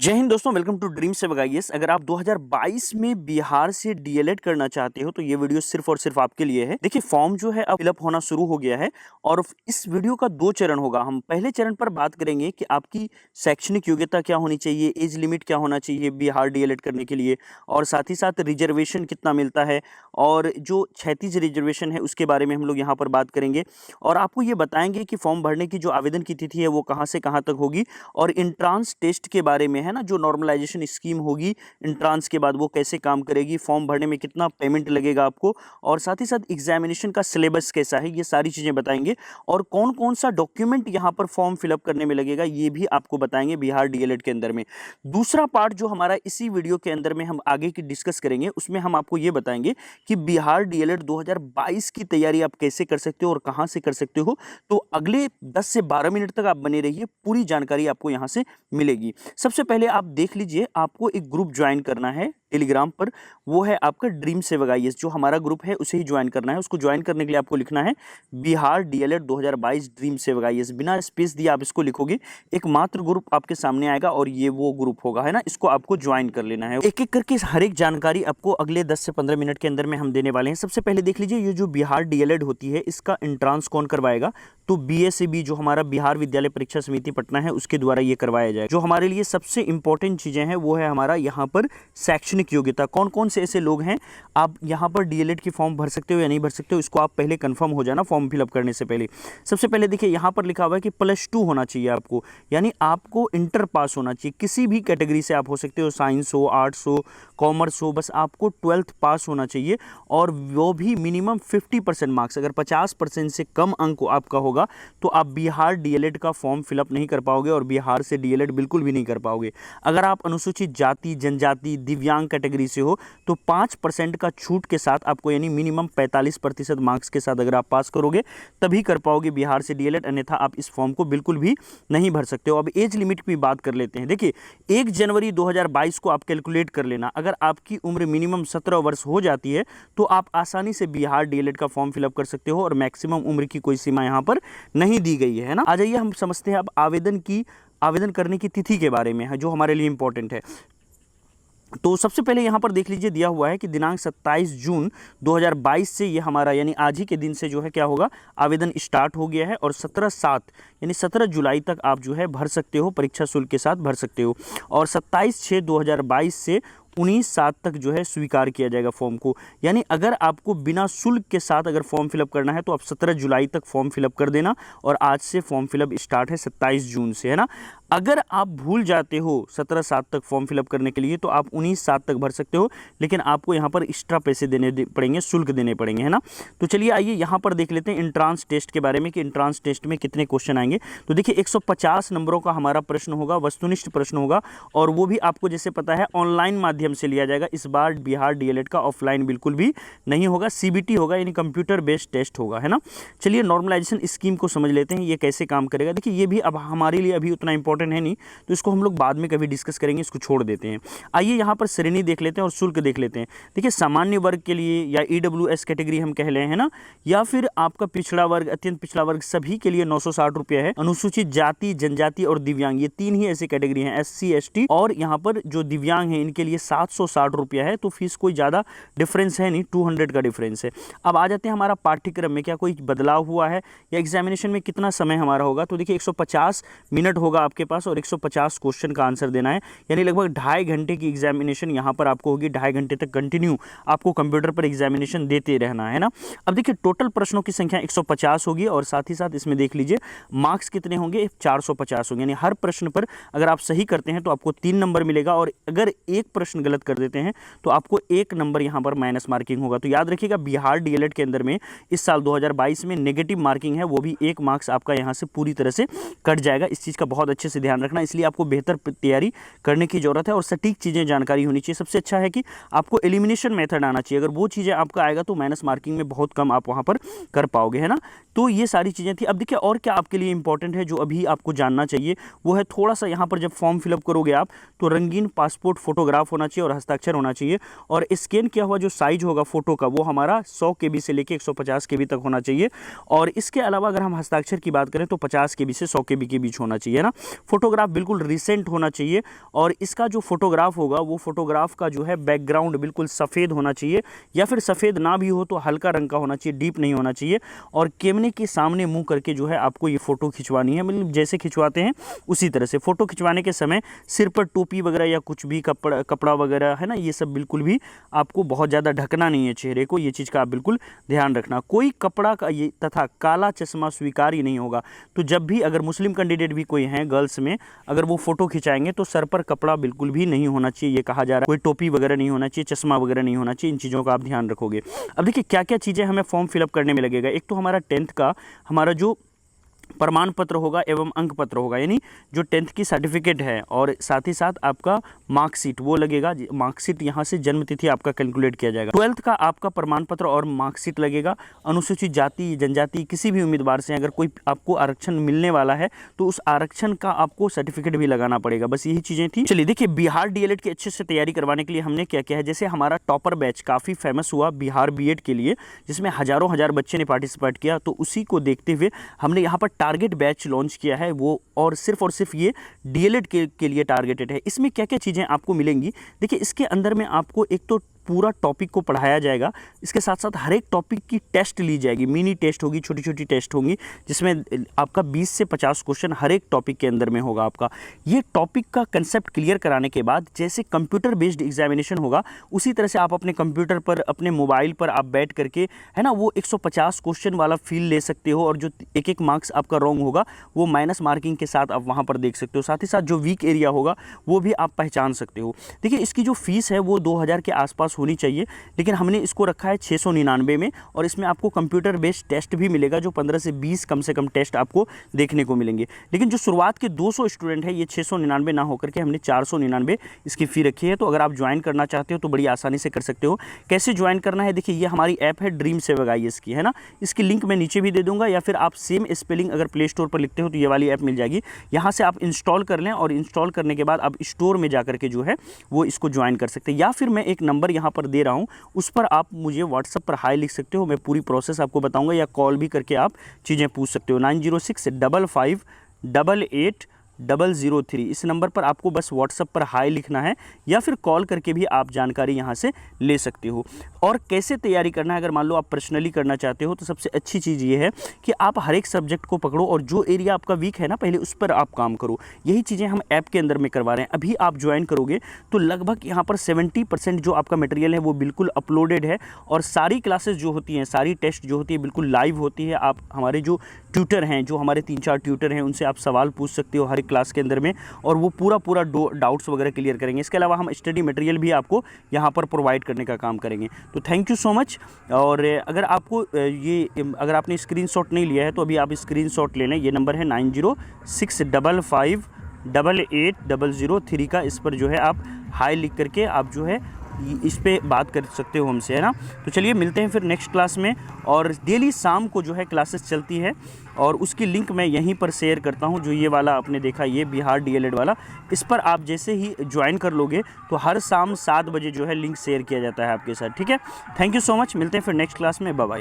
जय हिंद दोस्तों, welcome to dream सेवक आईएएस। अगर आप 2022 में बिहार से डीएलएड करना चाहते हो तो ये वीडियो सिर्फ और सिर्फ आपके लिए है। देखिए, फॉर्म जो है अब फिलअप होना शुरू हो गया है और इस वीडियो का 2 चरण होगा। हम पहले चरण पर बात करेंगे कि आपकी शैक्षणिक योग्यता क्या होनी चाहिए, एज लिमिट क्या होना चाहिए बिहार डीएलएड करने के लिए, और साथ ही साथ रिजर्वेशन कितना मिलता है, और जो 36 रिजर्वेशन है उसके बारे में हम लोग यहाँ पर बात करेंगे। और आपको ये बताएंगे कि फॉर्म भरने की जो आवेदन की तिथि है वो कहाँ से कहाँ तक होगी, और इंट्रांस टेस्ट के बारे में है ना, जो नॉर्मलाइजेशन स्कीम होगी इंट्रांस के बाद वो कैसे काम करेगी, फॉर्म भरने में कितना पेमेंट लगेगा आपको, और साथ ही साथ एग्जामिनेशन का सिलेबस कैसा है, ये सारी चीज़ें बताएंगे। और कौन कौन सा डॉक्यूमेंट यहाँ पर फॉर्म फिलअप करने में लगेगा ये भी आपको बताएंगे बिहार डीएलएड के अंदर में। दूसरा पार्ट जो हमारा इसी वीडियो के अंदर में हम आगे की डिस्कस करेंगे उसमें हम आपको ये बताएंगे कि बिहार डीएलएड 2022 की तैयारी आप कैसे कर सकते हो और कहाँ से कर सकते हो। तो अगले 10 से 12 मिनट तक आप बने रहिए, पूरी जानकारी आपको यहाँ से मिलेगी। सबसे पहले आप देख लीजिए, आपको एक ग्रुप ज्वाइन करना है टेलीग्राम पर, वो है आपका ड्रीम सेवक आईएएस। जो हमारा ग्रुप है उसे ही ज्वाइन करना है। उसको ज्वाइन करने के लिए आपको लिखना है बिहार डीएलएड 2022 ड्रीम सेवक आईएएस। बिना स्पेस दिए आप इसको लिखोगे, एक मात्र ग्रुप आपके सामने आएगा और ये वो ग्रुप होगा, है ना। इसको आपको ज्वाइन कर लेना है। एक एक करके हर एक जानकारी आपको अगले 10 से 15 मिनट के अंदर में हम देने वाले हैं। सबसे पहले देख लीजिए, ये जो बिहार डीएलएड होती है इसका एंट्रांस कौन करवाएगा, तो बीएसईबी जो हमारा बिहार विद्यालय परीक्षा समिति पटना है उसके द्वारा ये करवाया जाएगा। जो हमारे लिए सबसे इंपॉर्टेंट चीजें हैं वो है हमारा यहाँ पर शैक्षणिक योग्यता। कौन कौन से ऐसे लोग हैं आप यहाँ पर डीएलएड की फॉर्म भर सकते हो या नहीं भर सकते हो, इसको आप पहले कंफर्म हो जाना फॉर्म फिलअप करने से पहले। सबसे पहले देखिए, यहाँ पर लिखा हुआ है कि +2 होना चाहिए आपको, यानी आपको इंटर पास होना चाहिए। किसी भी कैटेगरी से आप हो सकते हो, साइंस हो, आर्ट्स हो, कॉमर्स हो, बस आपको 12th पास होना चाहिए, और वो भी मिनिमम 50% मार्क्स। अगर 50% से कम अंक आपका होगा तो आप बिहार डीएलएड का फॉर्म फिलअप नहीं कर पाओगे और बिहार से डीएलएड बिल्कुल भी नहीं कर पाओगे। अगर आप अनुसूचित जाति, जनजाति, दिव्यांग कैटेगरी से हो तो 5% का छूट के साथ आपको, यानी मिनिमम 45% मार्क्स के साथ अगर आप पास करोगे तभी कर पाओगे बिहार से डीएलएड, अन्यथा आप इस फॉर्म को बिल्कुल भी नहीं भर सकते हो। अब एज लिमिट की बात कर लेते हैं। देखिए, 1 जनवरी 2022 को आप कैलकुलेट कर लेना। अगर आपकी उम्र मिनिमम 17 वर्ष हो जाती है तो आप आसानी से बिहार डीएलएड का फॉर्म फिलअप कर सकते हो, और मैक्सिमम उम्र की कोई सीमा यहाँ पर नहीं दी गई है ना। आ जाइए, हम समझते हैं अब आवेदन करने की तिथि के बारे में है, जो हमारे लिए इंपॉर्टेंट है। तो सबसे पहले यहाँ पर देख लीजिए, दिया हुआ है कि दिनांक 27 जून 2022 से ये हमारा, यानी आज ही के दिन से जो है क्या होगा, आवेदन स्टार्ट हो गया है, और 17/7 यानी 17 जुलाई तक आप जो है भर सकते हो, परीक्षा शुल्क के साथ भर सकते हो। और 27/6/2022 से 19/7 तक जो है स्वीकार किया जाएगा फॉर्म को। यानी अगर आपको बिना शुल्क के साथ अगर फॉर्म फिलअप करना है तो आप 17 जुलाई तक फॉर्म फिलअप कर देना, और आज से फॉर्म फिलअप स्टार्ट है 27 जून से, है ना। अगर आप भूल जाते हो 17/7 तक फॉर्म फिलअप करने के लिए तो आप 19/7 तक भर सकते हो, लेकिन आपको यहाँ पर एक्स्ट्रा पैसे देने पड़ेंगे, शुल्क देने पड़ेंगे, है ना। तो चलिए आइए यहाँ पर देख लेते हैं इंट्रांस टेस्ट के बारे में कि इंट्रांस टेस्ट में कितने क्वेश्चन आएंगे। तो देखिए, 150 नंबरों का हमारा प्रश्न होगा, वस्तुनिष्ठ प्रश्न होगा, और वो भी आपको जैसे पता है ऑनलाइन माध्यम से लिया जाएगा। इस बार बिहार डीएलएड का ऑफलाइन बिल्कुल भी नहीं होगा, सीबीटी होगा, यानी कंप्यूटर बेस्ड टेस्ट होगा, है ना। चलिए नॉर्मलाइजेशन स्कीम को समझ लेते हैं, ये कैसे काम करेगा। देखिए, ये भी अब हमारे लिए अभी उतना इंपॉर्टेंट है नहीं, तो इसको हम लोग बाद में कभी डिस्कस करेंगे, इसको छोड़ देते हैं। आइए यहाँ पर श्रेणी देख लेते हैं और शुल्क देख लेते हैं। देखिए, सामान्य वर्ग के लिए या ईडब्ल्यूएस कैटेगरी हम कह रहे हैं ना, या फिर आपका पिछड़ा वर्ग, अत्यंत पिछड़ा वर्ग, सभी के लिए 960 रुपया है। अनुसूचित जाति, जनजाति और दिव्यांग, ये 3 ही ऐसी कैटेगरी हैं, एससी, एसटी, और यहाँ पर जो दिव्यांग हैं इनके लिए 760 रुपया है। तो फीस कोई ज़्यादा डिफरेंस है नहीं, 200 का डिफरेंस है। अब आ जाते हैं हमारा पाठ्यक्रम में क्या कोई बदलाव हुआ है, या एग्जामिनेशन में कितना समय हमारा होगा। तो देखिए, 150 मिनट होगा आपके पास, और 150 क्वेश्चन का आंसर देना है, यानी लगभग 2.5 घंटे की एग्जामिनेशन यहाँ पर आपको होगी। 2.5 घंटे तक कंटिन्यू आपको कंप्यूटर पर एग्जामिनेशन देते रहना है ना। अब देखिए, टोटल प्रश्नों की संख्या 150 होगी, और साथ ही साथ इसमें देख लीजिए मार्क्स कितने होंगे, 450 होंगे। यानी हर प्रश्न पर अगर आप सही करते हैं तो आपको 3 नंबर मिलेगा, और अगर एक प्रश्न गलत कर देते हैं तो आपको 1 नंबर यहाँ पर माइनस मार्किंग होगा। तो याद रखिएगा, बिहार डीएलएड के अंदर में इस साल 2022 में नेगेटिव मार्किंग है, वो भी 1 मार्क्स आपका यहाँ से पूरी तरह से कट जाएगा। इस चीज़ का बहुत अच्छे से ध्यान रखना, इसलिए आपको बेहतर तैयारी करने की जरूरत है, और सटीक चीज़ें जानकारी होनी चाहिए। सबसे अच्छा है कि आपको एलिमिनेशन मेथड आना चाहिए। अगर वो चीज़ें आपका आएगा तो माइनस मार्किंग में बहुत कम आप वहाँ पर कर पाओगे, है ना। तो ये सारी चीज़ें थी। अब देखिए, और क्या आपके लिए इंपॉर्टेंट है जो अभी आपको जानना चाहिए, वो है थोड़ा सा यहाँ पर जब फॉर्म फिलअप करोगे आप तो रंगीन पासपोर्ट फोटोग्राफ होना चाहिए और हस्ताक्षर होना चाहिए, और स्कैन किया हुआ जो साइज होगा फोटो का वो हमारा 100 KB से लेकर 150 KB तक होना चाहिए। और इसके अलावा अगर हम हस्ताक्षर की बात करें तो 50 KB से 100 KB के बीच होना चाहिए ना। फोटोग्राफ बिल्कुल रिसेंट होना चाहिए और इसका जो फोटोग्राफ होगा वो फोटोग्राफ का जो है बैकग्राउंड बिल्कुल सफ़ेद होना चाहिए, या फिर सफ़ेद ना भी हो तो हल्का रंग का होना चाहिए, डीप नहीं होना चाहिए। और कैमरे के सामने मुंह करके जो है आपको ये फ़ोटो खिंचवानी है, मतलब जैसे खिंचवाते हैं उसी तरह से। फ़ोटो खिंचवाने के समय सिर पर टोपी वगैरह या कुछ भी कपड़ा वगैरह है ना, ये सब बिल्कुल भी आपको बहुत ज़्यादा ढकना नहीं है चेहरे को, ये चीज़ का आप बिल्कुल ध्यान रखना। कोई कपड़ा का ये तथा काला चश्मा स्वीकार्य नहीं होगा। तो जब भी अगर मुस्लिम कैंडिडेट भी कोई हैं गर्ल्स में, अगर वो फ़ोटो खिंचाएंगे तो सर पर कपड़ा बिल्कुल भी नहीं होना चाहिए, ये कहा जा रहा है। कोई टोपी वगैरह नहीं होना चाहिए, चश्मा वगैरह नहीं होना चाहिए, इन चीज़ों का आप ध्यान रखोगे। अब देखिए क्या क्या चीज़ें हमें फॉर्म फिलअप करने में लगेगा। एक तो हमारा 10th का हमारा जो प्रमाण पत्र होगा एवं अंक पत्र होगा, यानी जो 10th की सर्टिफिकेट है, और साथ ही साथ आपका मार्कशीट वो लगेगा। मार्कशीट यहाँ से जन्म तिथि आपका कैलकुलेट किया जाएगा। 12th का आपका प्रमाण पत्र और मार्कशीट लगेगा। अनुसूचित जाति जनजाति किसी भी उम्मीदवार से अगर कोई आपको आरक्षण मिलने वाला है तो उस आरक्षण का आपको सर्टिफिकेट भी लगाना पड़ेगा। बस यही चीज़ें थी। चलिए देखिए, बिहार डीएलएड की अच्छे से तैयारी करवाने के लिए हमने क्या किया है। जैसे हमारा टॉपर बैच काफ़ी फेमस हुआ बिहार बीएड के लिए, जिसमें हज़ारों हज़ार बच्चे ने पार्टिसिपेट किया, तो उसी को देखते हुए हमने यहाँ पर टारगेट बैच लॉन्च किया है वो, और सिर्फ ये डीएलएड के लिए टारगेटेड है। इसमें क्या क्या चीज़ें आपको मिलेंगी, देखिए इसके अंदर में आपको एक तो पूरा टॉपिक को पढ़ाया जाएगा, इसके साथ साथ हर एक टॉपिक की टेस्ट ली जाएगी, मिनी टेस्ट होगी, छोटी छोटी टेस्ट होंगी, जिसमें आपका 20 से 50 क्वेश्चन हर एक टॉपिक के अंदर में होगा आपका। ये टॉपिक का कंसेप्ट क्लियर कराने के बाद जैसे कंप्यूटर बेस्ड एग्जामिनेशन होगा, उसी तरह से आप अपने कंप्यूटर पर अपने मोबाइल पर आप बैठ करके है ना वो 150 क्वेश्चन वाला फील ले सकते हो, और जो एक एक मार्क्स आपका रॉन्ग होगा वो माइनस मार्किंग के साथ आप वहाँ पर देख सकते हो। साथ ही साथ जो वीक एरिया होगा वो भी आप पहचान सकते हो। देखिए इसकी जो फीस है वो 2000 के आसपास होनी चाहिए, लेकिन हमने इसको रखा है 699 में, और इसमें आपको कंप्यूटर बेस्ड टेस्ट भी मिलेगा, जो 15 से 20 कम से कम टेस्ट आपको देखने को मिलेंगे। लेकिन जो शुरुआत के 200 स्टूडेंट है, ये 699 ना होकर के हमने 499 इसकी फ़ी रखी है। तो अगर आप ज्वाइन करना चाहते हो तो बड़ी आसानी से कर सकते हो। कैसे ज्वाइन करना है, देखिए ये हमारी ऐप है ड्रीम सेवक आईएएस की, है ना, इसकी लिंक मैं नीचे भी दे दूंगा, या फिर आप सेम स्पेलिंग अगर प्ले स्टोर पर लिखते हो तो ये वाली ऐप मिल जाएगी। यहाँ से आप इंस्टॉल कर लें, और इंस्टॉल करने के बाद आप स्टोर में जा करके जो है वो इसको ज्वाइन कर सकते हैं। या फिर मैं एक नंबर यहाँ पर दे रहा हूँ, उस पर आप मुझे व्हाट्सएप पर हाई लिख सकते हो, मैं पूरी प्रोसेस आपको बताऊंगा, या कॉल भी करके आप चीज़ें पूछ सकते हो। 9065588003 इस नंबर पर आपको बस व्हाट्सएप पर हाई लिखना है, या फिर कॉल करके भी आप जानकारी यहाँ से ले सकते हो। और कैसे तैयारी करना है, अगर मान लो आप पर्सनली करना चाहते हो, तो सबसे अच्छी चीज़ ये है कि आप हर एक सब्जेक्ट को पकड़ो, और जो एरिया आपका वीक है ना पहले उस पर आप काम करो। यही चीज़ें हम ऐप के अंदर में करवा रहे हैं। अभी आप ज्वाइन करोगे तो लगभग यहाँ पर 70% जो आपका मटेरियल है वो बिल्कुल अपलोडेड है, और सारी क्लासेस जो होती हैं, सारी टेस्ट जो होती है बिल्कुल लाइव होती है। आप हमारे जो ट्यूटर हैं, जो हमारे 3-4 ट्यूटर हैं, उनसे आप सवाल पूछ सकते हो हर एक क्लास के अंदर में, और वो पूरा डाउट्स वगैरह क्लियर करेंगे। इसके अलावा हम स्टडी मटेरियल भी आपको यहाँ पर प्रोवाइड करने का काम करेंगे। तो थैंक यू सो मच। और अगर आपको अगर आपने स्क्रीनशॉट नहीं लिया है तो अभी आप स्क्रीनशॉट ले लें। ये नंबर है 9065588003 का, इस पर जो है आप हाई लिख करके आप जो है इस पे बात कर सकते हो हमसे, है ना। तो चलिए मिलते हैं फिर नेक्स्ट क्लास में। और डेली शाम को जो है क्लासेस चलती है, और उसकी लिंक मैं यहीं पर शेयर करता हूं। जो ये वाला आपने देखा, ये बिहार डीएलएड वाला, इस पर आप जैसे ही ज्वाइन कर लोगे तो हर शाम 7 बजे जो है लिंक शेयर किया जाता है आपके साथ, ठीक है। थैंक यू सो मच, मिलते हैं फिर नेक्स्ट क्लास में, बाय बाय।